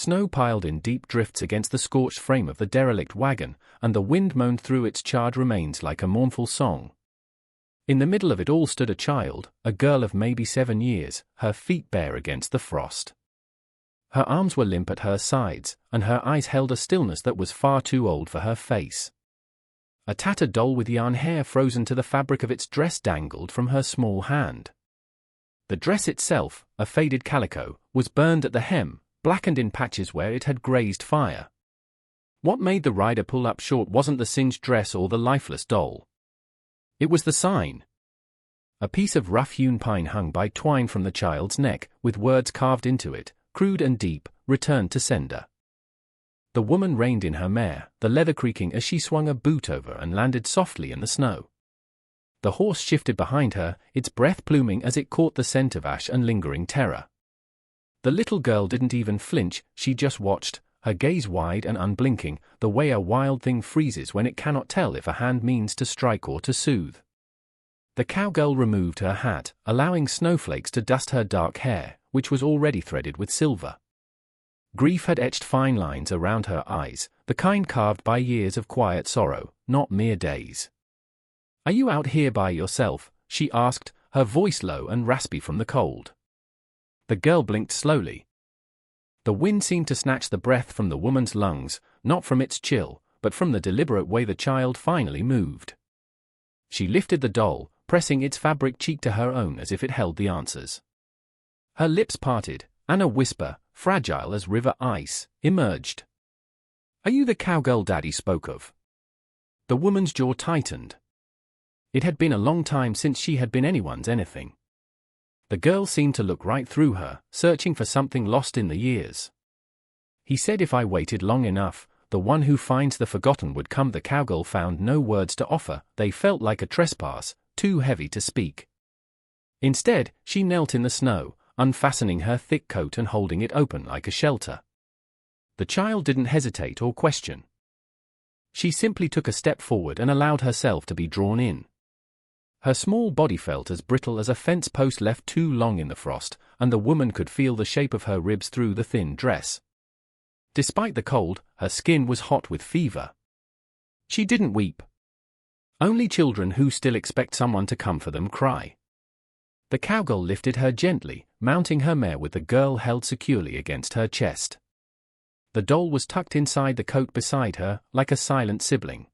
Snow piled in deep drifts against the scorched frame of the derelict wagon, and the wind moaned through its charred remains like a mournful song. In the middle of it all stood a child, a girl of maybe 7 years, her feet bare against the frost. Her arms were limp at her sides, and her eyes held a stillness that was far too old for her face. A tattered doll with yarn hair frozen to the fabric of its dress dangled from her small hand. The dress itself, a faded calico, was burned at the hem, blackened in patches where it had grazed fire. What made the rider pull up short wasn't the singed dress or the lifeless doll. It was the sign. A piece of rough-hewn pine hung by twine from the child's neck, with words carved into it, crude and deep, "Returned to sender." The woman reined in her mare, the leather creaking as she swung a boot over and landed softly in the snow. The horse shifted behind her, its breath pluming as it caught the scent of ash and lingering terror. The little girl didn't even flinch, she just watched, her gaze wide and unblinking, the way a wild thing freezes when it cannot tell if a hand means to strike or to soothe. The cowgirl removed her hat, allowing snowflakes to dust her dark hair, which was already threaded with silver. Grief had etched fine lines around her eyes, the kind carved by years of quiet sorrow, not mere days. "Are you out here by yourself?" she asked, her voice low and raspy from the cold. The girl blinked slowly. The wind seemed to snatch the breath from the woman's lungs, not from its chill, but from the deliberate way the child finally moved. She lifted the doll, pressing its fabric cheek to her own as if it held the answers. Her lips parted, and a whisper, fragile as river ice, emerged. "Are you the cowgirl Daddy spoke of?" The woman's jaw tightened. It had been a long time since she had been anyone's anything. The girl seemed to look right through her, searching for something lost in the years. "He said if I waited long enough, the one who finds the forgotten would come." The cowgirl found no words to offer, they felt like a trespass, too heavy to speak. Instead, she knelt in the snow, unfastening her thick coat and holding it open like a shelter. The child didn't hesitate or question. She simply took a step forward and allowed herself to be drawn in. Her small body felt as brittle as a fence post left too long in the frost, and the woman could feel the shape of her ribs through the thin dress. Despite the cold, her skin was hot with fever. She didn't weep. Only children who still expect someone to come for them cry. The cowgirl lifted her gently, mounting her mare with the girl held securely against her chest. The doll was tucked inside the coat beside her, like a silent sibling.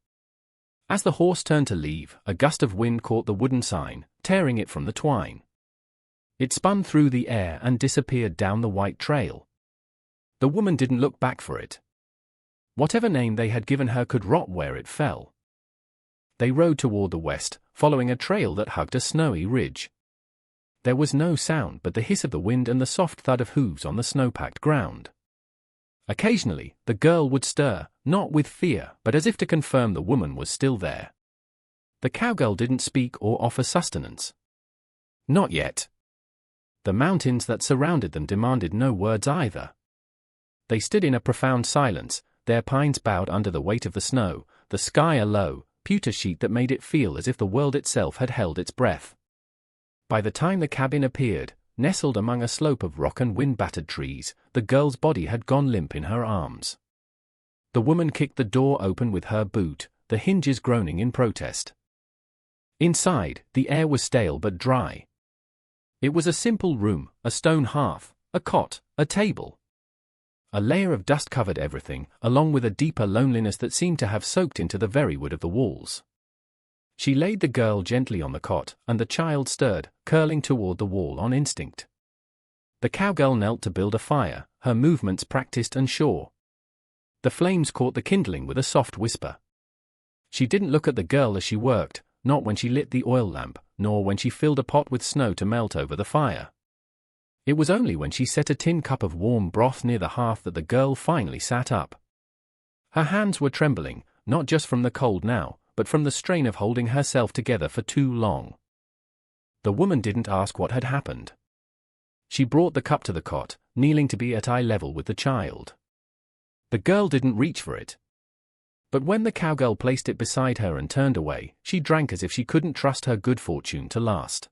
As the horse turned to leave, a gust of wind caught the wooden sign, tearing it from the twine. It spun through the air and disappeared down the white trail. The woman didn't look back for it. Whatever name they had given her could rot where it fell. They rode toward the west, following a trail that hugged a snowy ridge. There was no sound but the hiss of the wind and the soft thud of hooves on the snow-packed ground. Occasionally, the girl would stir, not with fear, but as if to confirm the woman was still there. The cowgirl didn't speak or offer sustenance. Not yet. The mountains that surrounded them demanded no words either. They stood in a profound silence, their pines bowed under the weight of the snow, the sky a low, pewter sheet that made it feel as if the world itself had held its breath. By the time the cabin appeared, nestled among a slope of rock and wind-battered trees, the girl's body had gone limp in her arms. The woman kicked the door open with her boot, the hinges groaning in protest. Inside, the air was stale but dry. It was a simple room, a stone hearth, a cot, a table. A layer of dust covered everything, along with a deeper loneliness that seemed to have soaked into the very wood of the walls. She laid the girl gently on the cot, and the child stirred, curling toward the wall on instinct. The cowgirl knelt to build a fire, her movements practiced and sure. The flames caught the kindling with a soft whisper. She didn't look at the girl as she worked, not when she lit the oil lamp, nor when she filled a pot with snow to melt over the fire. It was only when she set a tin cup of warm broth near the hearth that the girl finally sat up. Her hands were trembling, not just from the cold now, but from the strain of holding herself together for too long. The woman didn't ask what had happened. She brought the cup to the cot, kneeling to be at eye level with the child. The girl didn't reach for it. But when the cowgirl placed it beside her and turned away, she drank as if she couldn't trust her good fortune to last.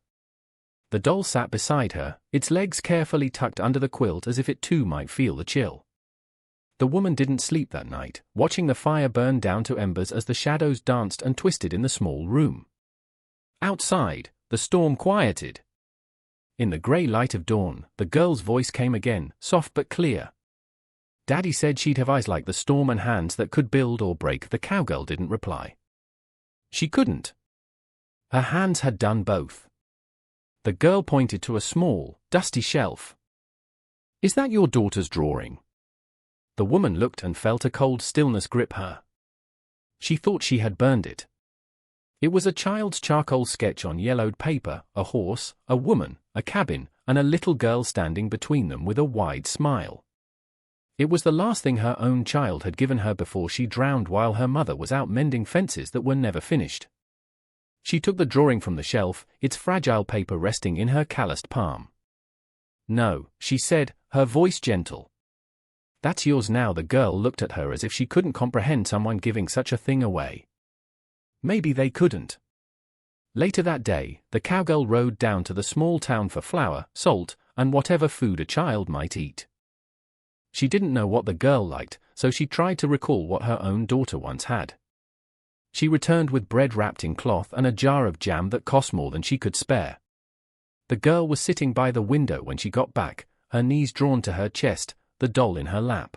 The doll sat beside her, its legs carefully tucked under the quilt as if it too might feel the chill. The woman didn't sleep that night, watching the fire burn down to embers as the shadows danced and twisted in the small room. Outside, the storm quieted. In the grey light of dawn, the girl's voice came again, soft but clear. Daddy said she'd have eyes like the storm and hands that could build or break. The cowgirl didn't reply. She couldn't. Her hands had done both. The girl pointed to a small, dusty shelf. Is that your daughter's drawing? The woman looked and felt a cold stillness grip her. She thought she had burned it. It was a child's charcoal sketch on yellowed paper, a horse, a woman, a cabin, and a little girl standing between them with a wide smile. It was the last thing her own child had given her before she drowned while her mother was out mending fences that were never finished. She took the drawing from the shelf, its fragile paper resting in her calloused palm. No, she said, her voice gentle. That's yours now. The girl looked at her as if she couldn't comprehend someone giving such a thing away. Maybe they couldn't. Later that day, the cowgirl rode down to the small town for flour, salt, and whatever food a child might eat. She didn't know what the girl liked, so she tried to recall what her own daughter once had. She returned with bread wrapped in cloth and a jar of jam that cost more than she could spare. The girl was sitting by the window when she got back, her knees drawn to her chest, the doll in her lap.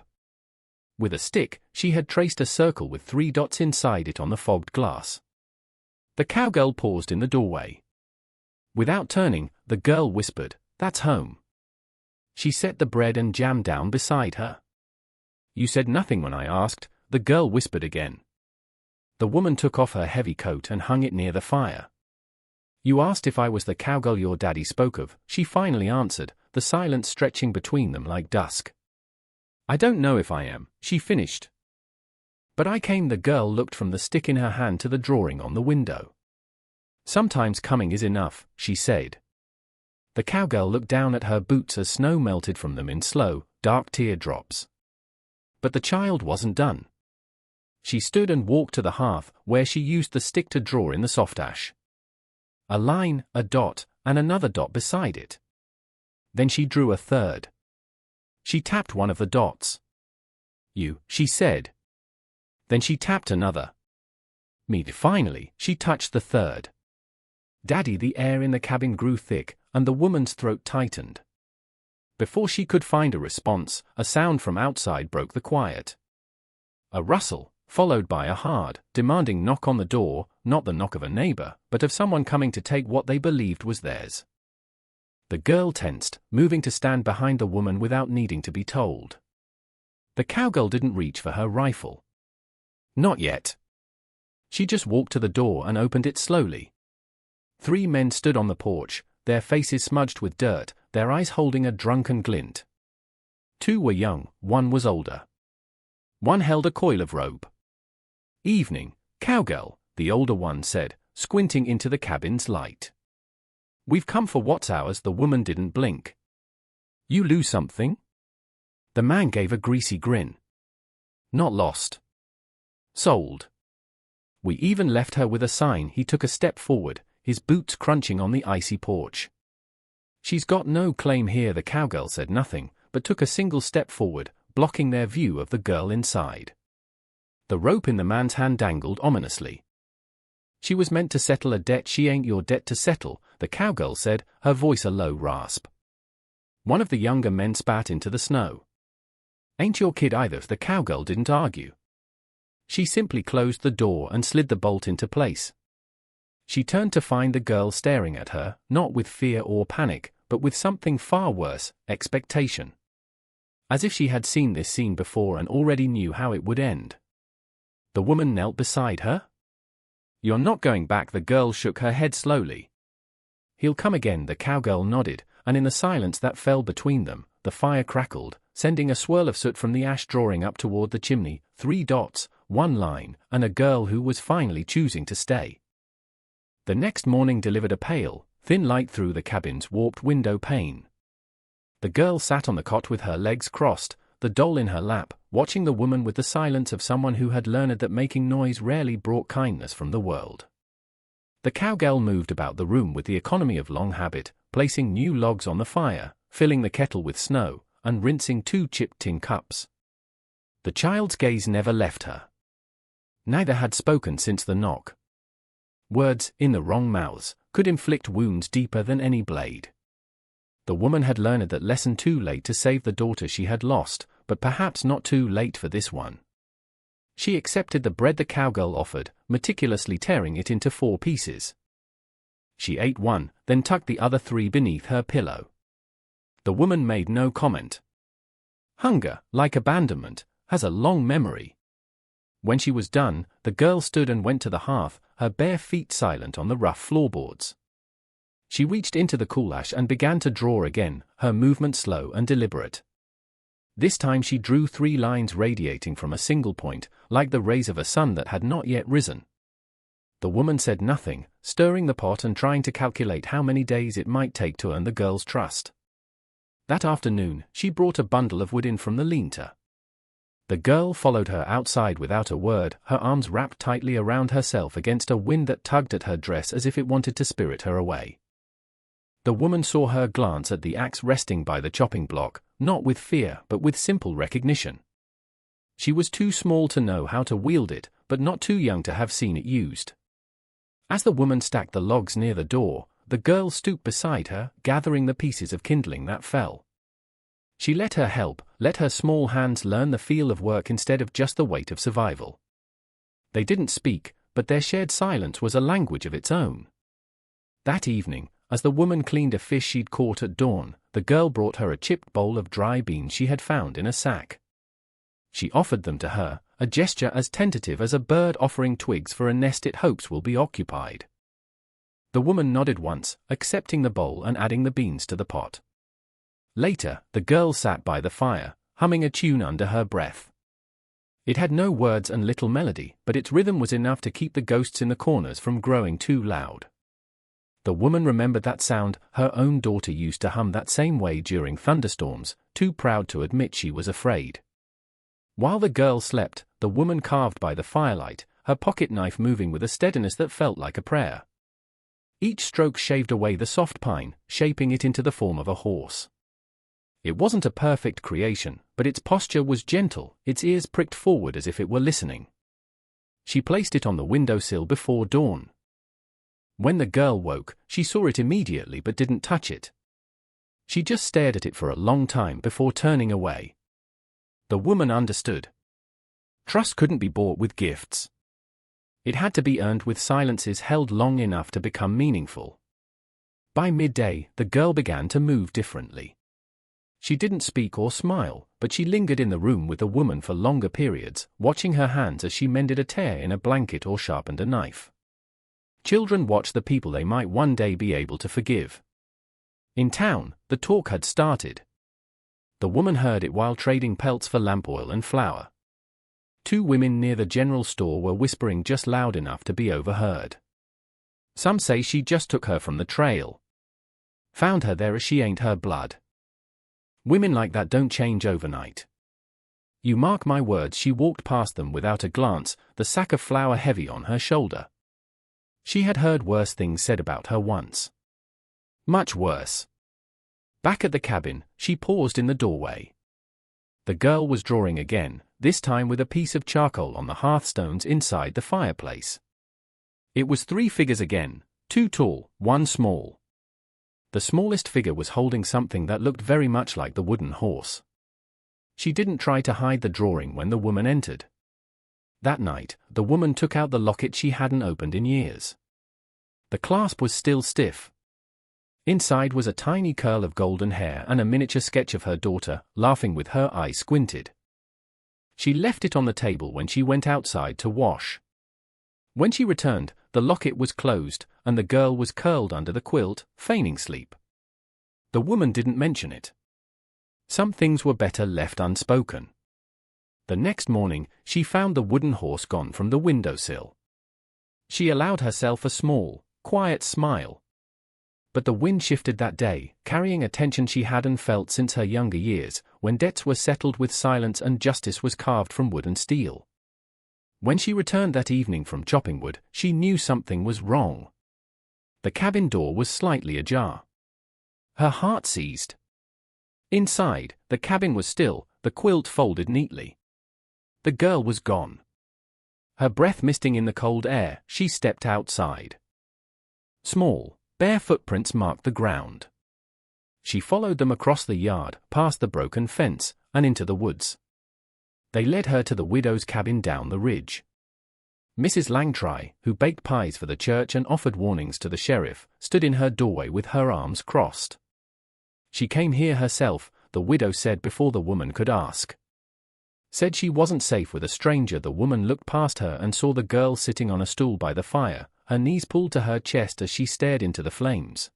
With a stick, she had traced a circle with 3 dots inside it on the fogged glass. The cowgirl paused in the doorway. Without turning, the girl whispered, "That's home." She set the bread and jam down beside her. "You said nothing when I asked," the girl whispered again. The woman took off her heavy coat and hung it near the fire. "You asked if I was the cowgirl your daddy spoke of," she finally answered, the silence stretching between them like dusk. "I don't know if I am," she finished. "But I came." The girl looked from the stick in her hand to the drawing on the window. "Sometimes coming is enough," she said. The cowgirl looked down at her boots as snow melted from them in slow, dark teardrops. But the child wasn't done. She stood and walked to the hearth, where she used the stick to draw in the soft ash. A line, a dot, and another dot beside it. Then she drew a third. She tapped one of the dots. "You," she said. Then she tapped another. "Me." Finally, she touched the third. "Daddy." The air in the cabin grew thick, and the woman's throat tightened. Before she could find a response, a sound from outside broke the quiet. A rustle, followed by a hard, demanding knock on the door, not the knock of a neighbor, but of someone coming to take what they believed was theirs. The girl tensed, moving to stand behind the woman without needing to be told. The cowgirl didn't reach for her rifle. Not yet. She just walked to the door and opened it slowly. 3 men stood on the porch, their faces smudged with dirt, their eyes holding a drunken glint. 2 were young, 1 was older. One held a coil of rope. "Evening, cowgirl," the older one said, squinting into the cabin's light. "We've come for what's ours." The woman didn't blink. "You lose something?" The man gave a greasy grin. "Not lost. Sold. We even left her with a sign." He took a step forward, his boots crunching on the icy porch. "She's got no claim here." The cowgirl said nothing, but took a single step forward, blocking their view of the girl inside. The rope in the man's hand dangled ominously. "She was meant to settle a debt. She ain't your debt to settle," the cowgirl said, her voice a low rasp. One of the younger men spat into the snow. "Ain't your kid either." The cowgirl didn't argue. She simply closed the door and slid the bolt into place. She turned to find the girl staring at her, not with fear or panic, but with something far worse, expectation. As if she had seen this scene before and already knew how it would end. The woman knelt beside her. "You're not going back." The girl shook her head slowly. "He'll come again." The cowgirl nodded, and in the silence that fell between them, the fire crackled, sending a swirl of soot from the ash drawing up toward the chimney. 3 dots, 1 line, and a girl who was finally choosing to stay. The next morning delivered a pale, thin light through the cabin's warped window pane. The girl sat on the cot with her legs crossed, the doll in her lap, watching the woman with the silence of someone who had learned that making noise rarely brought kindness from the world. The cowgirl moved about the room with the economy of long habit, placing new logs on the fire, filling the kettle with snow, and rinsing 2 chipped tin cups. The child's gaze never left her. Neither had spoken since the knock. Words, in the wrong mouths, could inflict wounds deeper than any blade. The woman had learned that lesson too late to save the daughter she had lost, but perhaps not too late for this one. She accepted the bread the cowgirl offered, meticulously tearing it into 4 pieces. She ate one, then tucked the other 3 beneath her pillow. The woman made no comment. Hunger, like abandonment, has a long memory. When she was done, the girl stood and went to the hearth, her bare feet silent on the rough floorboards. She reached into the coolash and began to draw again, her movement slow and deliberate. This time she drew 3 lines radiating from a single point, like the rays of a sun that had not yet risen. The woman said nothing, stirring the pot and trying to calculate how many days it might take to earn the girl's trust. That afternoon, she brought a bundle of wood in from the lean-to. The girl followed her outside without a word, her arms wrapped tightly around herself against a wind that tugged at her dress as if it wanted to spirit her away. The woman saw her glance at the axe resting by the chopping block, not with fear but with simple recognition. She was too small to know how to wield it, but not too young to have seen it used. As the woman stacked the logs near the door, the girl stooped beside her, gathering the pieces of kindling that fell. She let her help, let her small hands learn the feel of work instead of just the weight of survival. They didn't speak, but their shared silence was a language of its own. That evening, as the woman cleaned a fish she'd caught at dawn, the girl brought her a chipped bowl of dry beans she had found in a sack. She offered them to her, a gesture as tentative as a bird offering twigs for a nest it hopes will be occupied. The woman nodded once, accepting the bowl and adding the beans to the pot. Later, the girl sat by the fire, humming a tune under her breath. It had no words and little melody, but its rhythm was enough to keep the ghosts in the corners from growing too loud. The woman remembered that sound. Her own daughter used to hum that same way during thunderstorms, too proud to admit she was afraid. While the girl slept, the woman carved by the firelight, her pocket knife moving with a steadiness that felt like a prayer. Each stroke shaved away the soft pine, shaping it into the form of a horse. It wasn't a perfect creation, but its posture was gentle, its ears pricked forward as if it were listening. She placed it on the windowsill before dawn. When the girl woke, she saw it immediately but didn't touch it. She just stared at it for a long time before turning away. The woman understood. Trust couldn't be bought with gifts. It had to be earned with silences held long enough to become meaningful. By midday, the girl began to move differently. She didn't speak or smile, but she lingered in the room with the woman for longer periods, watching her hands as she mended a tear in a blanket or sharpened a knife. Children watched the people they might one day be able to forgive. In town, the talk had started. The woman heard it while trading pelts for lamp oil and flour. 2 women near the general store were whispering just loud enough to be overheard. Some say she just took her from the trail. Found her there as she ain't her blood. Women like that don't change overnight. You mark my words, she walked past them without a glance, the sack of flour heavy on her shoulder. She had heard worse things said about her once. Much worse. Back at the cabin, she paused in the doorway. The girl was drawing again, this time with a piece of charcoal on the hearthstones inside the fireplace. It was 3 figures again, 2 tall, 1 small. The smallest figure was holding something that looked very much like the wooden horse. She didn't try to hide the drawing when the woman entered. That night, the woman took out the locket she hadn't opened in years. The clasp was still stiff. Inside was a tiny curl of golden hair and a miniature sketch of her daughter, laughing with her eyes squinted. She left it on the table when she went outside to wash. When she returned, the locket was closed, and the girl was curled under the quilt, feigning sleep. The woman didn't mention it. Some things were better left unspoken. The next morning, she found the wooden horse gone from the windowsill. She allowed herself a small, quiet smile. But the wind shifted that day, carrying a tension she hadn't felt since her younger years, when debts were settled with silence and justice was carved from wood and steel. When she returned that evening from chopping wood, she knew something was wrong. The cabin door was slightly ajar. Her heart seized. Inside, the cabin was still, the quilt folded neatly. The girl was gone. Her breath misting in the cold air, she stepped outside. Small, bare footprints marked the ground. She followed them across the yard, past the broken fence, and into the woods. They led her to the widow's cabin down the ridge. Mrs. Langtry, who baked pies for the church and offered warnings to the sheriff, stood in her doorway with her arms crossed. She came here herself, the widow said before the woman could ask. Said she wasn't safe with a stranger. The woman looked past her and saw the girl sitting on a stool by the fire, her knees pulled to her chest as she stared into the flames.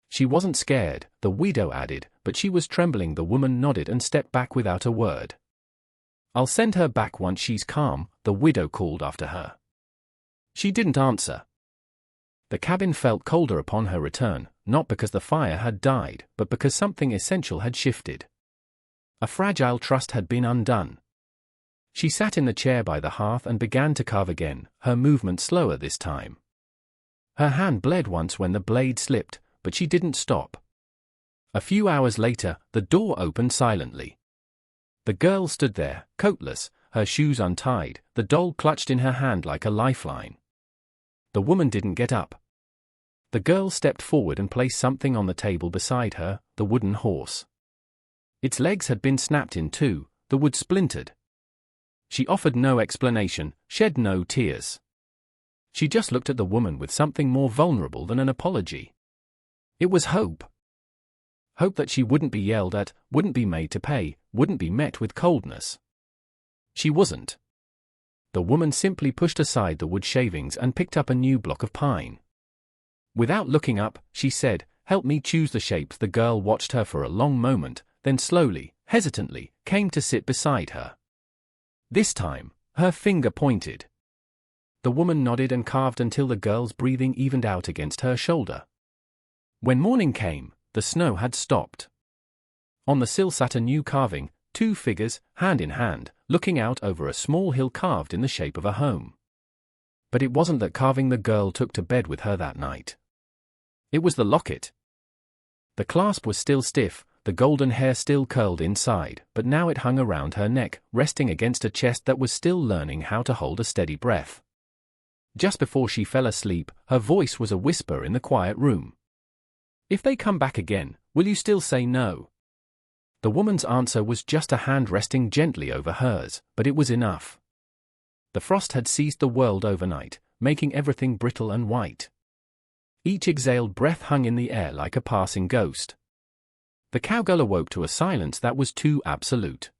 She wasn't scared, the widow added, but she was trembling. The woman nodded and stepped back without a word. I'll send her back once she's calm, the widow called after her. She didn't answer. The cabin felt colder upon her return, not because the fire had died, but because something essential had shifted. A fragile trust had been undone. She sat in the chair by the hearth and began to carve again, her movement slower this time. Her hand bled once when the blade slipped, but she didn't stop. A few hours later, the door opened silently. The girl stood there, coatless, her shoes untied, the doll clutched in her hand like a lifeline. The woman didn't get up. The girl stepped forward and placed something on the table beside her, the wooden horse. Its legs had been snapped in two, the wood splintered. She offered no explanation, shed no tears. She just looked at the woman with something more vulnerable than an apology. It was hope. Hope that she wouldn't be yelled at, wouldn't be made to pay, wouldn't be met with coldness. She wasn't. The woman simply pushed aside the wood shavings and picked up a new block of pine. Without looking up, she said, "Help me choose the shapes." The girl watched her for a long moment, then slowly, hesitantly, came to sit beside her. This time, her finger pointed. The woman nodded and carved until the girl's breathing evened out against her shoulder. When morning came, the snow had stopped. On the sill sat a new carving, two figures, hand in hand, looking out over a small hill carved in the shape of a home. But it wasn't that carving the girl took to bed with her that night. It was the locket. The clasp was still stiff, the golden hair still curled inside, but now it hung around her neck, resting against a chest that was still learning how to hold a steady breath. Just before she fell asleep, her voice was a whisper in the quiet room. "If they come back again, will you still say no?" The woman's answer was just a hand resting gently over hers, but it was enough. The frost had seized the world overnight, making everything brittle and white. Each exhaled breath hung in the air like a passing ghost. The cowgirl awoke to a silence that was too absolute.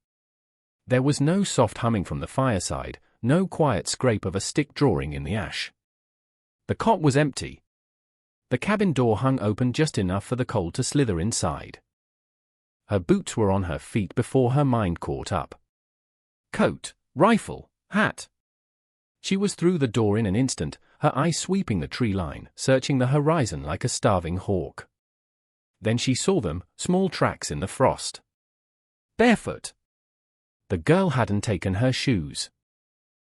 There was no soft humming from the fireside, no quiet scrape of a stick drawing in the ash. The cot was empty. The cabin door hung open just enough for the cold to slither inside. Her boots were on her feet before her mind caught up. Coat, rifle, hat. She was through the door in an instant, her eyes sweeping the tree line, searching the horizon like a starving hawk. Then she saw them, small tracks in the frost. Barefoot. The girl hadn't taken her shoes.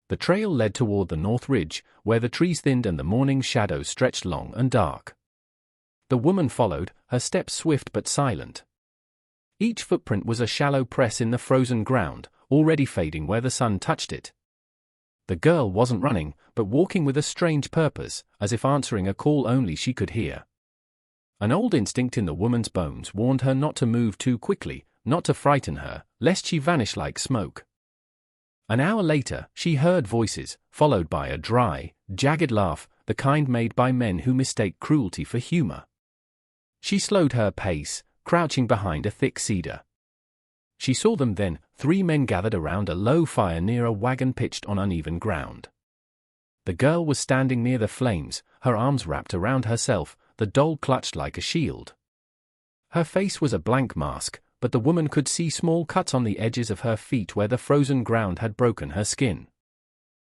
The trail led toward the north ridge, where the trees thinned and the morning's shadows stretched long and dark. The woman followed, her steps swift but silent. Each footprint was a shallow press in the frozen ground, already fading where the sun touched it. The girl wasn't running, but walking with a strange purpose, as if answering a call only she could hear. An old instinct in the woman's bones warned her not to move too quickly, not to frighten her, lest she vanish like smoke. An hour later, she heard voices, followed by a dry, jagged laugh, the kind made by men who mistake cruelty for humor. She slowed her pace, crouching behind a thick cedar. She saw them then, three men gathered around a low fire near a wagon pitched on uneven ground. The girl was standing near the flames, her arms wrapped around herself, the doll clutched like a shield. Her face was a blank mask, but the woman could see small cuts on the edges of her feet where the frozen ground had broken her skin.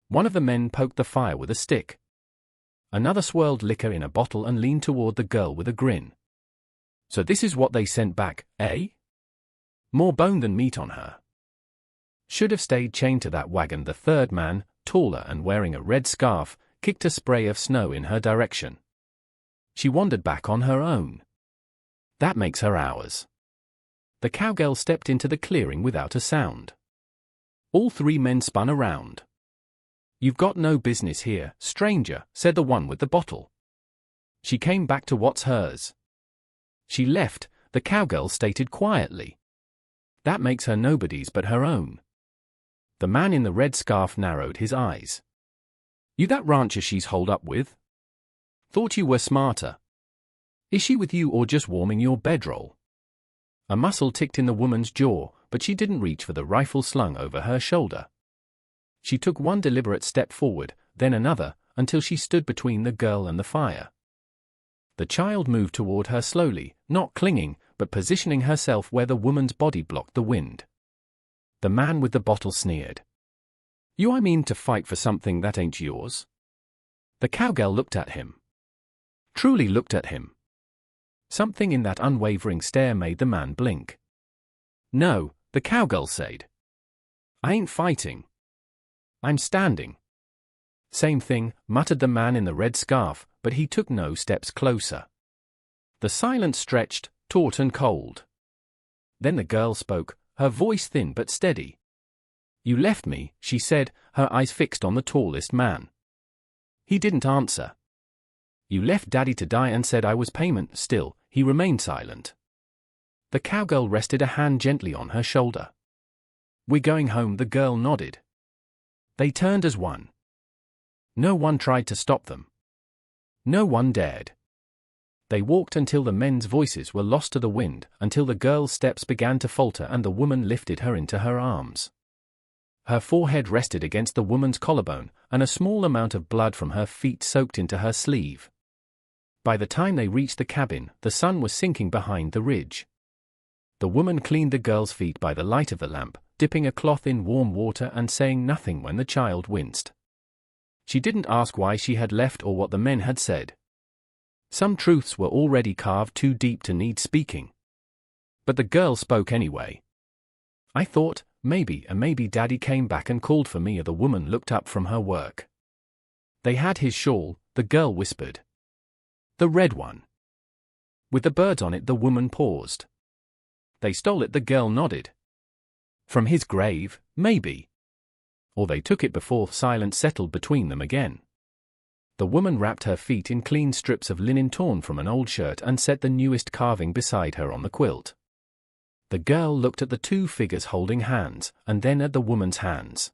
One of the men poked the fire with a stick. Another swirled liquor in a bottle and leaned toward the girl with a grin. "So this is what they sent back, eh? More bone than meat on her." "Should have stayed chained to that wagon." The third man, taller and wearing a red scarf, kicked a spray of snow in her direction. "She wandered back on her own. That makes her ours." The cowgirl stepped into the clearing without a sound. All three men spun around. "You've got no business here, stranger," said the one with the bottle. "She came back to what's hers." "She left," the cowgirl stated quietly. "That makes her nobody's but her own." The man in the red scarf narrowed his eyes. "You that rancher she's holed up with? Thought you were smarter. Is she with you or just warming your bedroll?" A muscle ticked in the woman's jaw, but she didn't reach for the rifle slung over her shoulder. She took one deliberate step forward, then another, until she stood between the girl and the fire. The child moved toward her slowly, not clinging, but positioning herself where the woman's body blocked the wind. The man with the bottle sneered. "You I mean to fight for something that ain't yours?" The cowgirl looked at him. Truly looked at him. Something in that unwavering stare made the man blink. "No," the cowgirl said. "I ain't fighting. I'm standing." "Same thing," muttered the man in the red scarf, but he took no steps closer. The silence stretched, taut and cold. Then the girl spoke, her voice thin but steady. "You left me," she said, her eyes fixed on the tallest man. He didn't answer. "You left Daddy to die and said I was payment." Still, he remained silent. The cowgirl rested a hand gently on her shoulder. "We're going home," the girl nodded. They turned as one. No one tried to stop them. No one dared. They walked until the men's voices were lost to the wind, until the girl's steps began to falter and the woman lifted her into her arms. Her forehead rested against the woman's collarbone, and a small amount of blood from her feet soaked into her sleeve. By the time they reached the cabin, the sun was sinking behind the ridge. The woman cleaned the girl's feet by the light of the lamp, dipping a cloth in warm water and saying nothing when the child winced. She didn't ask why she had left or what the men had said. Some truths were already carved too deep to need speaking. But the girl spoke anyway. "I thought, maybe Daddy came back and called for me." The woman looked up from her work. "They had his shawl," the girl whispered. "The red one. With the birds on it." The woman paused. "They stole it." The girl nodded. "From his grave, maybe. Or they took it before." Silence settled between them again. The woman wrapped her feet in clean strips of linen torn from an old shirt and set the newest carving beside her on the quilt. The girl looked at the two figures holding hands, and then at the woman's hands.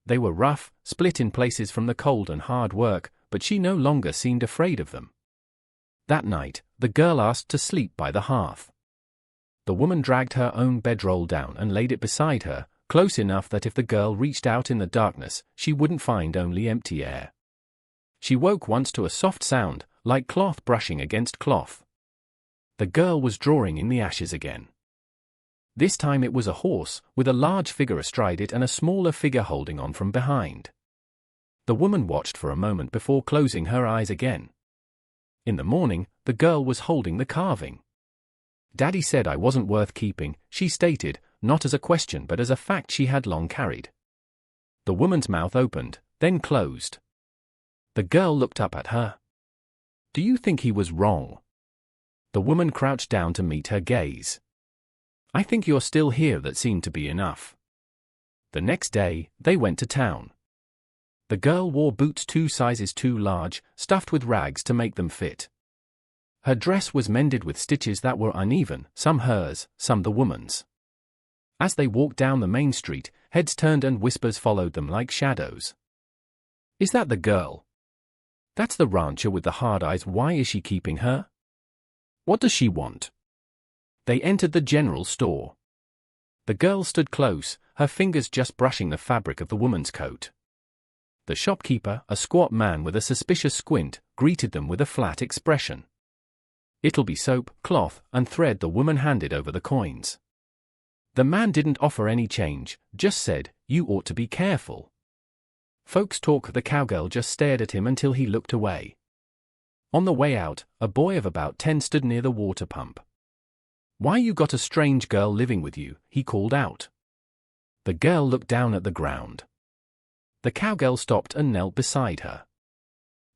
They were rough, split in places from the cold and hard work, but she no longer seemed afraid of them. That night, the girl asked to sleep by the hearth. The woman dragged her own bedroll down and laid it beside her, close enough that if the girl reached out in the darkness, she wouldn't find only empty air. She woke once to a soft sound, like cloth brushing against cloth. The girl was drawing in the ashes again. This time it was a horse, with a large figure astride it and a smaller figure holding on from behind. The woman watched for a moment before closing her eyes again. In the morning, the girl was holding the carving. "Daddy said I wasn't worth keeping," she stated, not as a question but as a fact she had long carried. The woman's mouth opened, then closed. The girl looked up at her. "Do you think he was wrong?" The woman crouched down to meet her gaze. "I think you're still here." That seemed to be enough. The next day, they went to town. The girl wore boots 2 sizes too large, stuffed with rags to make them fit. Her dress was mended with stitches that were uneven, some hers, some the woman's. As they walked down the main street, heads turned and whispers followed them like shadows. "Is that the girl? That's the rancher with the hard eyes. Why is she keeping her? What does she want?" They entered the general store. The girl stood close, her fingers just brushing the fabric of the woman's coat. The shopkeeper, a squat man with a suspicious squint, greeted them with a flat expression. "It'll be soap, cloth, and thread." The woman handed over the coins. The man didn't offer any change, just said, "You ought to be careful." "Folks talk." The cowgirl just stared at him until he looked away. On the way out, a boy of about 10 stood near the water pump. "Why you got a strange girl living with you?" he called out. The girl looked down at the ground. The cowgirl stopped and knelt beside her.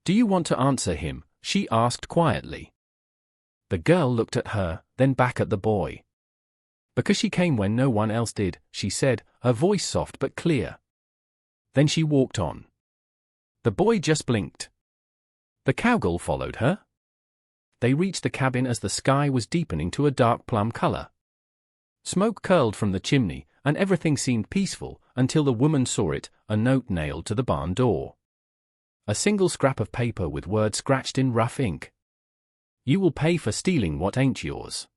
"Do you want to answer him?" she asked quietly. The girl looked at her, then back at the boy. Because she came when no one else did, she said, her voice soft but clear. Then she walked on. The boy just blinked. The cowgirl followed her. They reached the cabin as the sky was deepening to a dark plum color. Smoke curled from the chimney, and everything seemed peaceful until the woman saw it, a note nailed to the barn door. A single scrap of paper with words scratched in rough ink. "You will pay for stealing what ain't yours."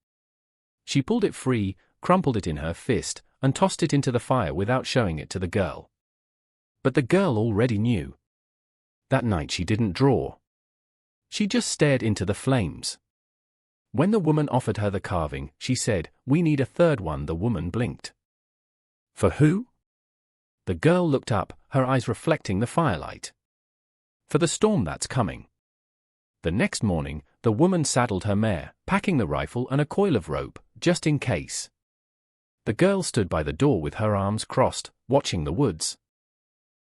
She pulled it free, crumpled it in her fist, and tossed it into the fire without showing it to the girl. But the girl already knew. That night she didn't draw. She just stared into the flames. When the woman offered her the carving, she said, "We need a third one." The woman blinked. "For who?" The girl looked up, her eyes reflecting the firelight. "For the storm that's coming." The next morning, the woman saddled her mare, packing the rifle and a coil of rope, just in case. The girl stood by the door with her arms crossed, watching the woods.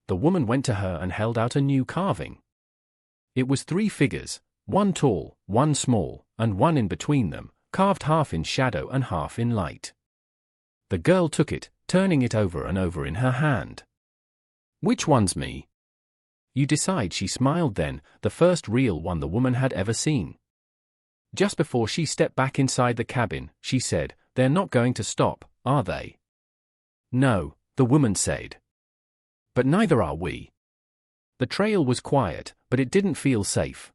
The woman went to her and held out a new carving. It was 3 figures, one tall, one small, and one in between them, carved half in shadow and half in light. The girl took it, turning it over and over in her hand. "Which one's me?" "You decide." She smiled then, the first real one the woman had ever seen. Just before she stepped back inside the cabin, she said, "They're not going to stop, are they?" "No," the woman said. "But neither are we." The trail was quiet, but it didn't feel safe.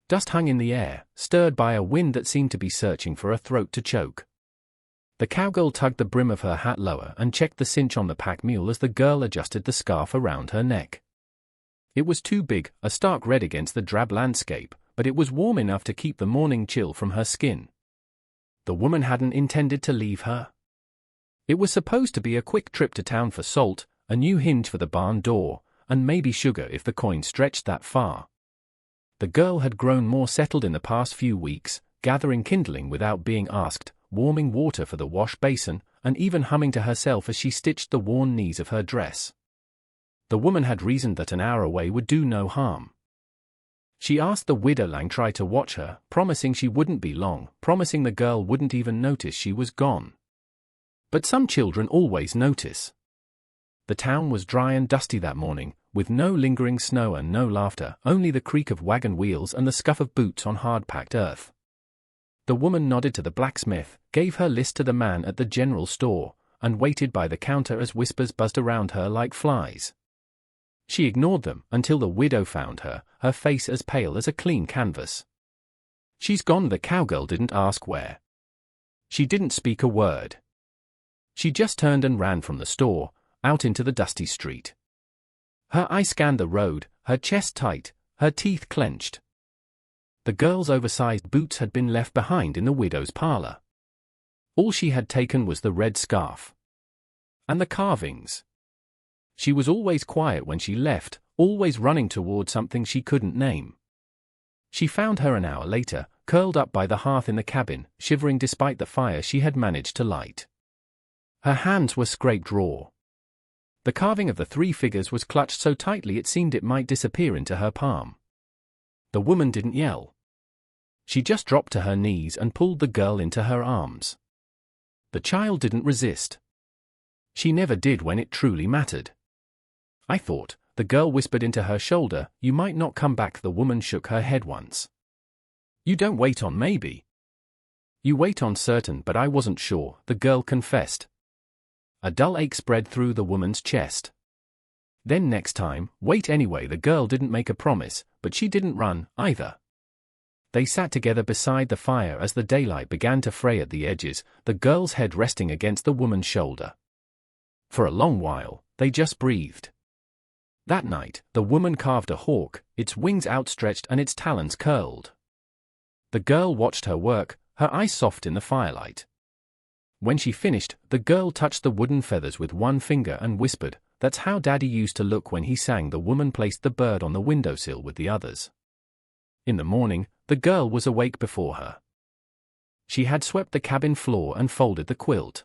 Dust hung in the air, stirred by a wind that seemed to be searching for a throat to choke. The cowgirl tugged the brim of her hat lower and checked the cinch on the pack mule as the girl adjusted the scarf around her neck. It was too big, a stark red against the drab landscape, but it was warm enough to keep the morning chill from her skin. The woman hadn't intended to leave her. It was supposed to be a quick trip to town for salt, a new hinge for the barn door, and maybe sugar if the coin stretched that far. The girl had grown more settled in the past few weeks, gathering kindling without being asked, warming water for the wash basin, and even humming to herself as she stitched the worn knees of her dress. The woman had reasoned that an hour away would do no harm. She asked the widow Langtry to watch her, promising she wouldn't be long, promising the girl wouldn't even notice she was gone. But some children always notice. The town was dry and dusty that morning, with no lingering snow and no laughter, only the creak of wagon wheels and the scuff of boots on hard-packed earth. The woman nodded to the blacksmith, gave her list to the man at the general store, and waited by the counter as whispers buzzed around her like flies. She ignored them until the widow found her, her face as pale as a clean canvas. "She's gone." The cowgirl didn't ask where. She didn't speak a word. She just turned and ran from the store, out into the dusty street. Her eye scanned the road, her chest tight, her teeth clenched. The girl's oversized boots had been left behind in the widow's parlor. All she had taken was the red scarf. And the carvings. She was always quiet when she left, always running toward something she couldn't name. She found her an hour later, curled up by the hearth in the cabin, shivering despite the fire she had managed to light. Her hands were scraped raw. The carving of the 3 figures was clutched so tightly it seemed it might disappear into her palm. The woman didn't yell. She just dropped to her knees and pulled the girl into her arms. The child didn't resist. She never did when it truly mattered. "I thought," the girl whispered into her shoulder, "you might not come back." The woman shook her head once. "You don't wait on maybe." "You wait on certain, but I wasn't sure," the girl confessed. A dull ache spread through the woman's chest. "Then next time, wait anyway." The girl didn't make a promise, but she didn't run, either. They sat together beside the fire as the daylight began to fray at the edges, the girl's head resting against the woman's shoulder. For a long while, they just breathed. That night, the woman carved a hawk, its wings outstretched and its talons curled. The girl watched her work, her eyes soft in the firelight. When she finished, the girl touched the wooden feathers with one finger and whispered, "That's how Daddy used to look when he sang." The woman placed the bird on the windowsill with the others. In the morning, the girl was awake before her. She had swept the cabin floor and folded the quilt.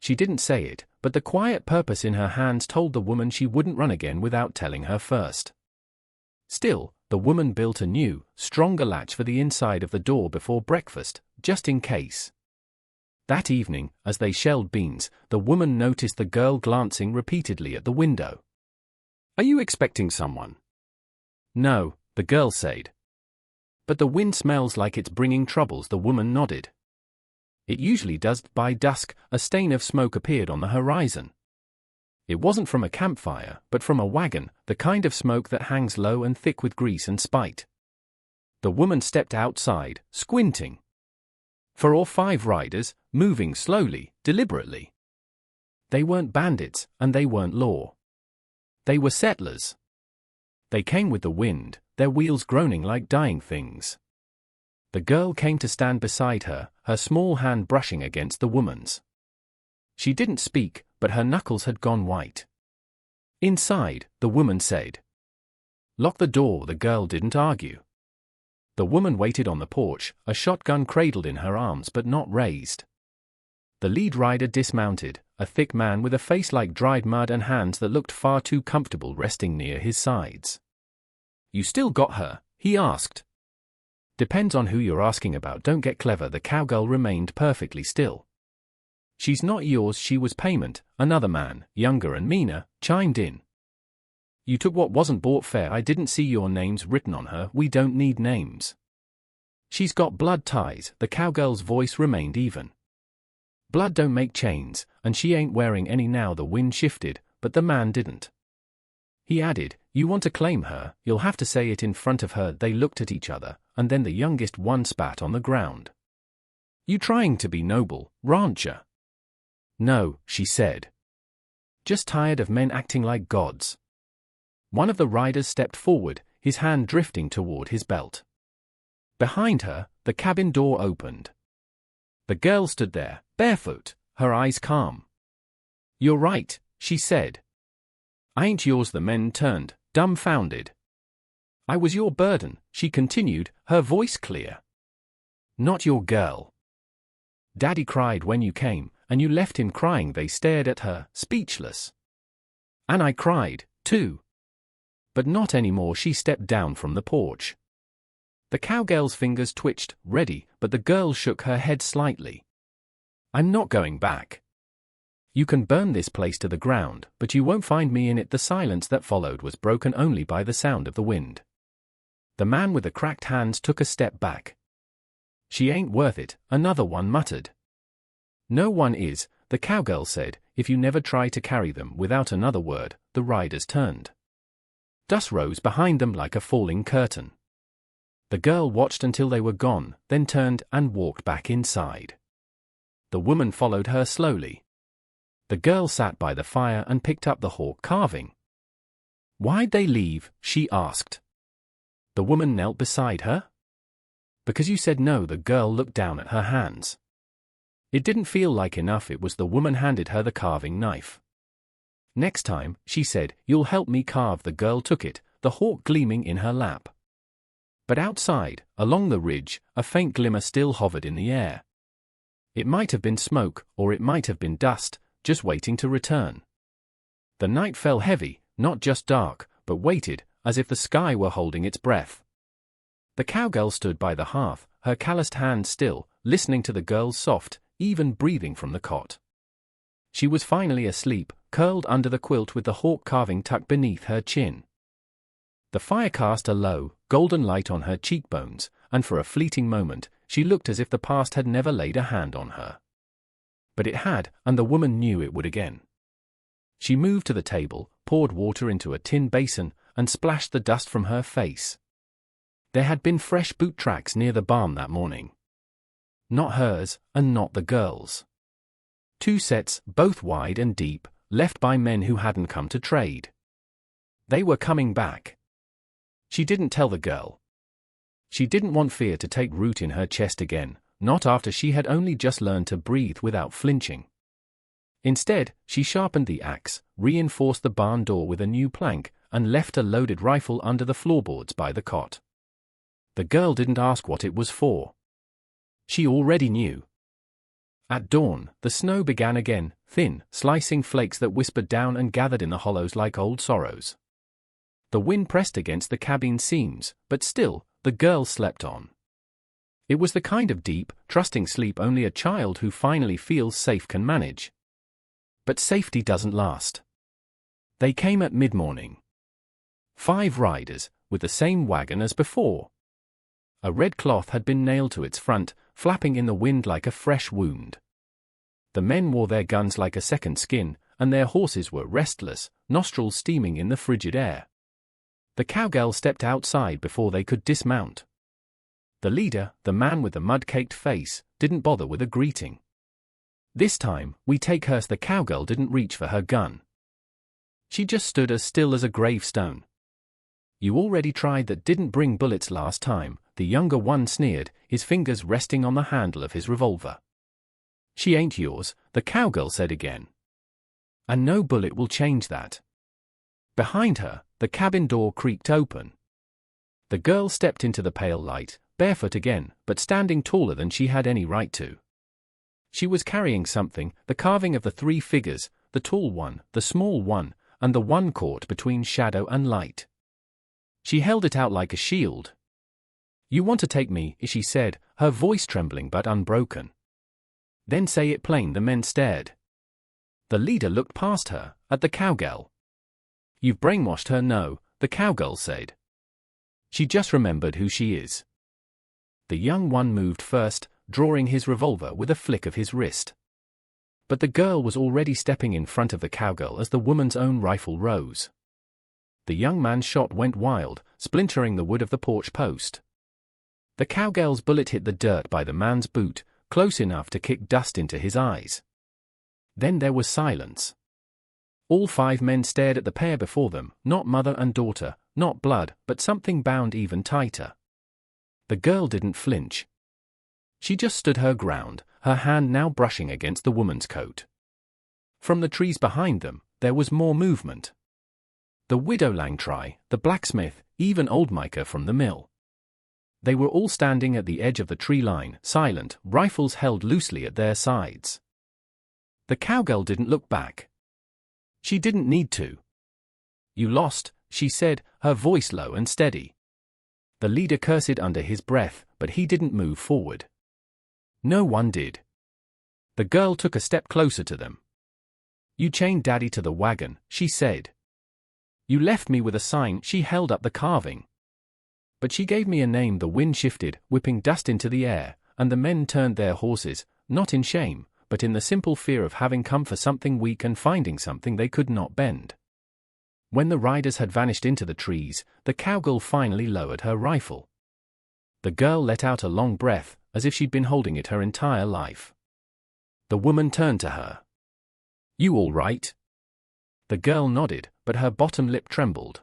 She didn't say it, but the quiet purpose in her hands told the woman she wouldn't run again without telling her first. Still, the woman built a new, stronger latch for the inside of the door before breakfast, just in case. That evening, as they shelled beans, the woman noticed the girl glancing repeatedly at the window. "Are you expecting someone?" "No," the girl said. "But the wind smells like it's bringing troubles," the woman nodded. "It usually does." By dusk, a stain of smoke appeared on the horizon. It wasn't from a campfire, but from a wagon, the kind of smoke that hangs low and thick with grease and spite. The woman stepped outside, squinting. 4 or 5 riders, moving slowly, deliberately. They weren't bandits, and they weren't law. They were settlers. They came with the wind, their wheels groaning like dying things. The girl came to stand beside her, her small hand brushing against the woman's. She didn't speak, but her knuckles had gone white. "Inside," the woman said. "Lock the door." The girl didn't argue. The woman waited on the porch, a shotgun cradled in her arms but not raised. The lead rider dismounted, a thick man with a face like dried mud and hands that looked far too comfortable resting near his sides. "You still got her?" he asked. "Depends on who you're asking about. Don't get clever." The cowgirl remained perfectly still. "She's not yours, she was payment," another man, younger and meaner, chimed in. "You took what wasn't bought fair. I didn't see your names written on her. We don't need names." "She's got blood ties." The cowgirl's voice remained even. "Blood don't make chains, and she ain't wearing any now." The wind shifted, but the man didn't. He added, "You want to claim her, you'll have to say it in front of her." They looked at each other, and then the youngest one spat on the ground. "You trying to be noble, rancher?" "No," she said. "Just tired of men acting like gods." One of the riders stepped forward, his hand drifting toward his belt. Behind her, the cabin door opened. The girl stood there, barefoot, her eyes calm. "You're right," she said. "I ain't yours." The men turned, dumbfounded. "I was your burden," she continued, her voice clear. "Not your girl. Daddy cried when you came, and you left him crying." They stared at her, speechless. "And I cried, too. But not anymore." She stepped down from the porch. The cowgirl's fingers twitched, ready, but the girl shook her head slightly. "I'm not going back. You can burn this place to the ground, but you won't find me in it." The silence that followed was broken only by the sound of the wind. The man with the cracked hands took a step back. "She ain't worth it," another one muttered. "No one is," the cowgirl said, "if you never try to carry them." Without another word, the riders turned. Dust rose behind them like a falling curtain. The girl watched until they were gone, then turned and walked back inside. The woman followed her slowly. The girl sat by the fire and picked up the hawk carving. "Why'd they leave?" she asked. The woman knelt beside her. "Because you said no." The girl looked down at her hands. It didn't feel like enough. It was. The woman handed her the carving knife. "Next time," she said, "you'll help me carve." The girl took it, the hawk gleaming in her lap. But outside, along the ridge, a faint glimmer still hovered in the air. It might have been smoke, or it might have been dust, just waiting to return. The night fell heavy, not just dark, but weighted, as if the sky were holding its breath. The cowgirl stood by the hearth, her calloused hands still, listening to the girl's soft, even breathing from the cot. She was finally asleep, curled under the quilt with the hawk carving tucked beneath her chin. The fire cast a low, golden light on her cheekbones, and for a fleeting moment, she looked as if the past had never laid a hand on her. But it had, and the woman knew it would again. She moved to the table, poured water into a tin basin, and splashed the dust from her face. There had been fresh boot tracks near the barn that morning. Not hers, and not the girl's. 2 sets, both wide and deep, left by men who hadn't come to trade. They were coming back. She didn't tell the girl. She didn't want fear to take root in her chest again, not after she had only just learned to breathe without flinching. Instead, she sharpened the axe, reinforced the barn door with a new plank, and left a loaded rifle under the floorboards by the cot. The girl didn't ask what it was for. She already knew. At dawn, the snow began again, thin, slicing flakes that whispered down and gathered in the hollows like old sorrows. The wind pressed against the cabin seams, but still, the girl slept on. It was the kind of deep, trusting sleep only a child who finally feels safe can manage. But safety doesn't last. They came at mid-morning. 5 riders, with the same wagon as before. A red cloth had been nailed to its front, flapping in the wind like a fresh wound. The men wore their guns like a second skin, and their horses were restless, nostrils steaming in the frigid air. The cowgirl stepped outside before they could dismount. The leader, the man with the mud-caked face, didn't bother with a greeting. This time, we take hers. The cowgirl didn't reach for her gun. She just stood as still as a gravestone. You already tried that, didn't bring bullets last time, the younger one sneered, his fingers resting on the handle of his revolver. She ain't yours, the cowgirl said again. And no bullet will change that. Behind her, the cabin door creaked open. The girl stepped into the pale light, barefoot again, but standing taller than she had any right to. She was carrying something, the carving of the 3 figures, the tall one, the small one, and the one caught between shadow and light. She held it out like a shield. You want to take me, she said, her voice trembling but unbroken. Then say it plain. The men stared. The leader looked past her, at the cowgirl. You've brainwashed her. No, the cowgirl said. She just remembered who she is. The young one moved first, drawing his revolver with a flick of his wrist. But the girl was already stepping in front of the cowgirl as the woman's own rifle rose. The young man's shot went wild, splintering the wood of the porch post. The cowgirl's bullet hit the dirt by the man's boot, close enough to kick dust into his eyes. Then there was silence. All 5 men stared at the pair before them, not mother and daughter, not blood, but something bound even tighter. The girl didn't flinch. She just stood her ground, her hand now brushing against the woman's coat. From the trees behind them, there was more movement. The widow Langtry, the blacksmith, even old Micah from the mill. They were all standing at the edge of the tree line, silent, rifles held loosely at their sides. The cowgirl didn't look back. She didn't need to. You lost, she said, her voice low and steady. The leader cursed under his breath, but he didn't move forward. No one did. The girl took a step closer to them. You chained Daddy to the wagon, she said. You left me with a sign. She held up the carving. But she gave me a name. The wind shifted, whipping dust into the air, and the men turned their horses, not in shame, but in the simple fear of having come for something weak and finding something they could not bend. When the riders had vanished into the trees, the cowgirl finally lowered her rifle. The girl let out a long breath, as if she'd been holding it her entire life. The woman turned to her. You all right? The girl nodded, but her bottom lip trembled.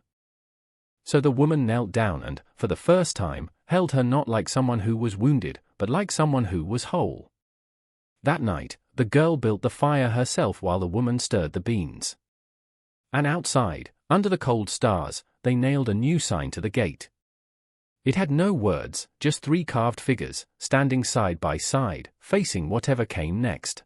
So the woman knelt down and, for the first time, held her not like someone who was wounded, but like someone who was whole. That night, the girl built the fire herself while the woman stirred the beans. And outside, under the cold stars, they nailed a new sign to the gate. It had no words, just 3 carved figures, standing side by side, facing whatever came next.